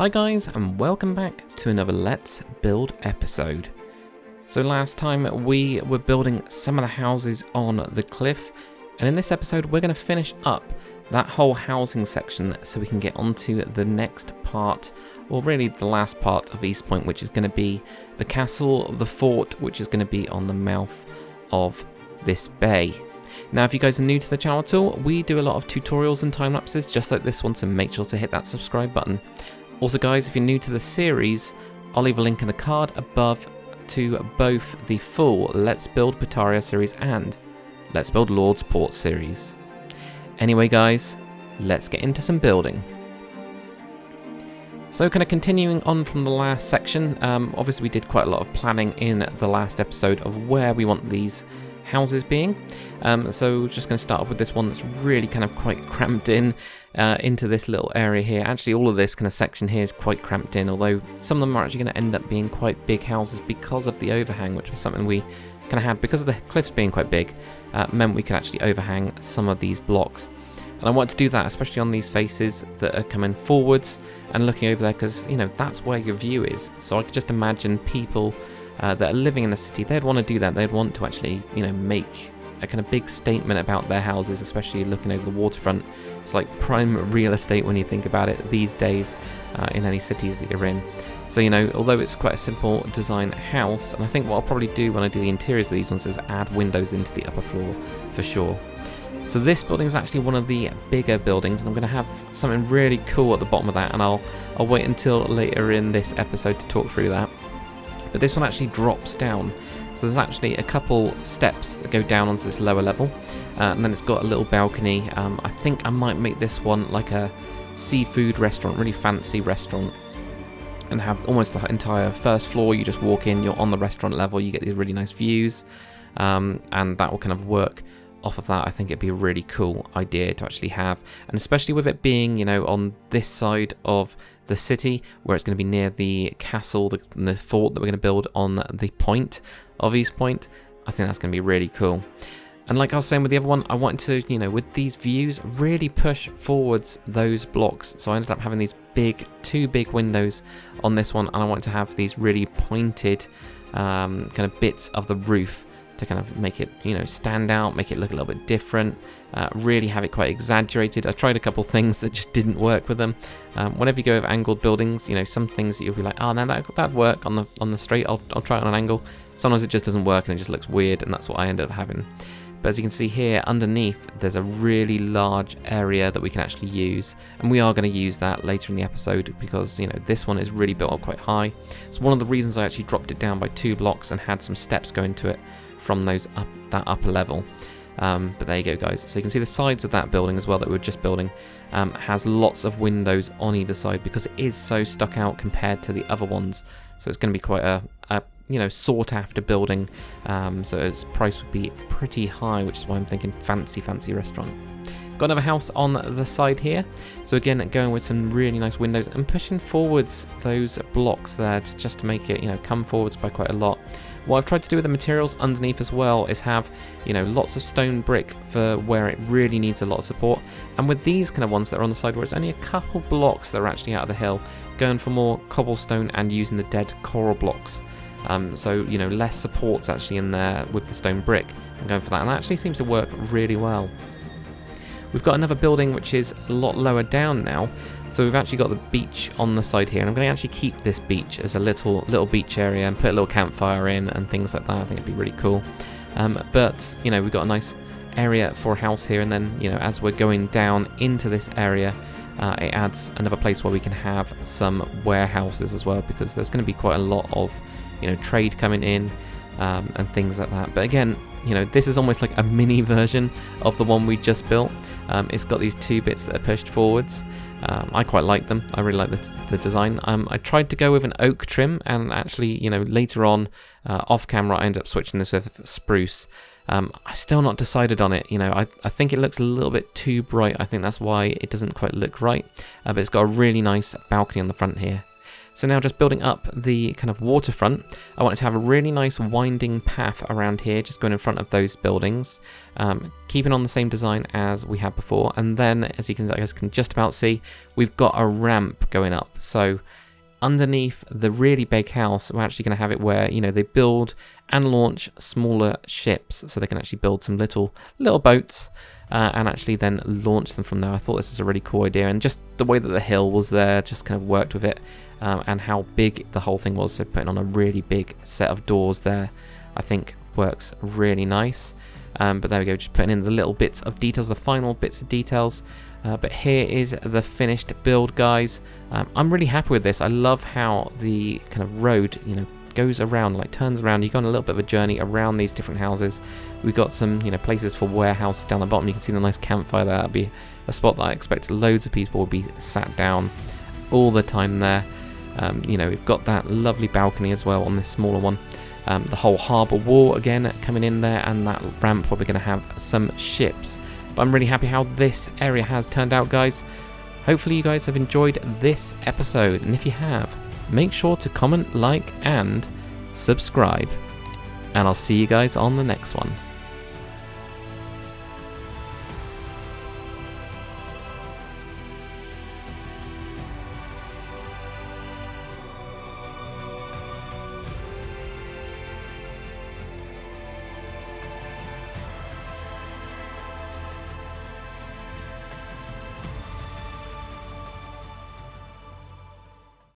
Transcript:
Hi guys, and welcome back to another Let's Build episode. So last time we were building some of the houses on the cliff, and in this episode we're going to finish up that whole housing section so we can get onto the next part, or really the last part of Eastpoint, which is going to be the castle, the fort, which is going to be on the mouth of this bay. Now, if you guys are new to the channel at all, we do a lot of tutorials and time lapses just like this one, so make sure to hit that subscribe button. Also guys, if you're new to the series, I'll leave a link in the card above to both the full Let's Build Bataria series and Let's Build Lordsport series. Anyway guys, let's get into some building. So kind of continuing on from the last section, obviously we did quite a lot of planning in the last episode of where we want these houses being. So just going to start off with this one that's really kind of quite cramped in into this little area here. Actually, all of this kind of section here is quite cramped in, although some of them are actually going to end up being quite big houses because of the overhang, which was something we kind of had because of the cliffs being quite big, meant we could actually overhang some of these blocks. And I want to do that, especially on these faces that are coming forwards and looking over there, because, you know, that's where your view is. So I could just imagine people that are living in the city, they'd want to do that. They'd want to actually, you know, make a kind of big statement about their houses, especially looking over the waterfront. It's like prime real estate when you think about it these days in any cities that you're in. So, you know, although it's quite a simple design house, and I think what I'll probably do when I do the interiors of these ones is add windows into the upper floor for sure. So this building is actually one of the bigger buildings, and I'm going to have something really cool at the bottom of that, and I'll wait until later in this episode to talk through that. But this one actually drops down. So there's actually a couple steps that go down onto this lower level, and then it's got a little balcony. I think I might make this one like a seafood restaurant, really fancy restaurant, and have almost the entire first floor. You just walk in, you're on the restaurant level, you get these really nice views, and that will kind of work off of that. I think it'd be a really cool idea to actually have, and especially with it being, you know, on this side of the city where it's going to be near the castle, the fort that we're going to build on the point of Eastpoint. I think that's going to be really cool. And like I was saying with the other one, I wanted to, you know, with these views, really push forwards those blocks. So I ended up having these two big windows on this one, and I wanted to have these really pointed kind of bits of the roof to kind of make it, you know, stand out, make it look a little bit different, really have it quite exaggerated. I tried a couple things that just didn't work with them. Whenever you go over angled buildings, you know, some things that you'll be like, oh, no, that'd work on the straight, I'll try it on an angle. Sometimes it just doesn't work and it just looks weird, and that's what I ended up having. But as you can see here underneath, there's a really large area that we can actually use, and we are going to use that later in the episode because, you know, this one is really built up quite high. It's one of the reasons I actually dropped it down by 2 blocks and had some steps going to it from that upper level. But there you go guys, so you can see the sides of that building as well that we were just building has lots of windows on either side because it is so stuck out compared to the other ones. So it's going to be quite a you know, sought after building, so its price would be pretty high, which is why I'm thinking fancy restaurant. Got another house on the side here, so again going with some really nice windows and pushing forwards those blocks there just to make it, you know, come forwards by quite a lot. What I've tried to do with the materials underneath as well is have, you know, lots of stone brick for where it really needs a lot of support, and with these kind of ones that are on the side where it's only a couple blocks that are actually out of the hill, going for more cobblestone and using the dead coral blocks. So, you know, less supports actually in there with the stone brick, and going for that, and that actually seems to work really well. We've got another building which is a lot lower down now, so we've actually got the beach on the side here, and I'm going to actually keep this beach as a little beach area and put a little campfire in and things like that. I think it'd be really cool. But, you know, we've got a nice area for a house here, and then, you know, as we're going down into this area, it adds another place where we can have some warehouses as well, because there's going to be quite a lot of, you know, trade coming in and things like that. But again, you know, this is almost like a mini version of the one we just built. It's got these 2 bits that are pushed forwards. I quite like them. I really like the design. I tried to go with an oak trim, and actually, you know, later on off camera I ended up switching this with spruce. I'm still not decided on it. You know, I think it looks a little bit too bright. I think that's why it doesn't quite look right. But it's got a really nice balcony on the front here. So now just building up the kind of waterfront, I wanted to have a really nice winding path around here, just going in front of those buildings, keeping on the same design as we had before. And then, as you guys can just about see, we've got a ramp going up. So underneath the really big house, we're actually going to have it where, you know, they build and launch smaller ships, so they can actually build some little boats and actually then launch them from there. I thought this was a really cool idea, and just the way that the hill was there just kind of worked with it, and how big the whole thing was. So putting on a really big set of doors there, I think works really nice. But there we go, just putting in the little bits of details, the final bits of details. But here is the finished build, guys. I'm really happy with this. I love how the kind of road, you know, goes around, like turns around. You go on a little bit of a journey around these different houses. We've got some, you know, places for warehouses down the bottom. You can see the nice campfire there. That'll be a spot that I expect loads of people will be sat down all the time there. You know, we've got that lovely balcony as well on this smaller one. The whole harbour wall again coming in there, and that ramp where we're going to have some ships. But I'm really happy how this area has turned out, guys. Hopefully you guys have enjoyed this episode, and if you have, make sure to comment, like, and subscribe. And I'll see you guys on the next one.